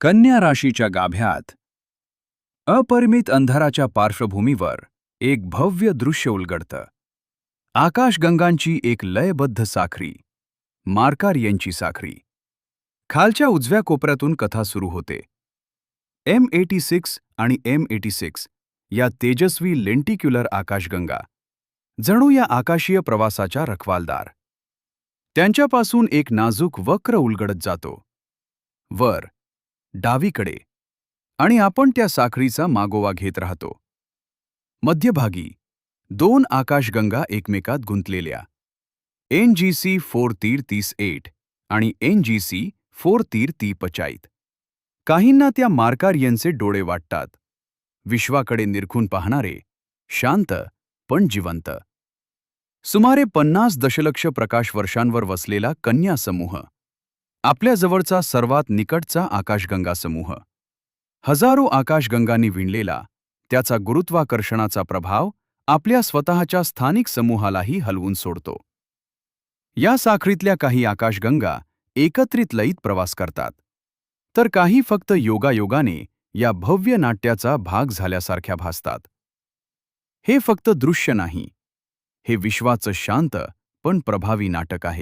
कन्या राशीच्या गाभ्यात अपरिमित अंधाराच्या पार्श्वभूमीवर एक भव्य दृश्य उलगडतं. आकाशगंगांची एक लयबद्ध साखळी, मार्कारियनची साखळी. खालच्या उजव्या कोपऱ्यातून कथा सुरू होते. M86 आणि M86 या तेजस्वी लेंटिक्युलर आकाशगंगा, जणू या आकाशीय प्रवासाच्या रखवालदार. त्यांच्यापासून एक नाजूक वक्र उलगडत जातो वर, डावीकडे, आणि आपण त्या साखळीचा मागोवा घेत राहतो. मध्यभागी दोन आकाशगंगा एकमेकात गुंतलेल्या, NGC 438 आणि NGC 435. काहींना त्या मार्कारियनचे डोळे वाटतात, विश्वाकडे निरखून पाहणारे, शांत पण जिवंत. सुमारे 50 दशलक्ष प्रकाश वर्षांवर वसलेला कन्या समूह, आपल्या जवळचा सर्वात निकटचा आकाशगंगा समूह. हजारो आकाशगंगांनी विणलेला त्याचा गुरुत्वाकर्षणाचा प्रभाव आपल्या स्वतःच्या स्थानिक समूहालाही हलवून सोडतो. या साखळीतल्या काही आकाशगंगा एकत्रित लयीत प्रवास करतात, तर काही फक्त योगायोगाने या भव्य नाट्याचा भाग झाल्यासारख्या भासतात. हे फक्त दृश्य नाही, हे विश्वाचं शांत पण प्रभावी नाटक आहे.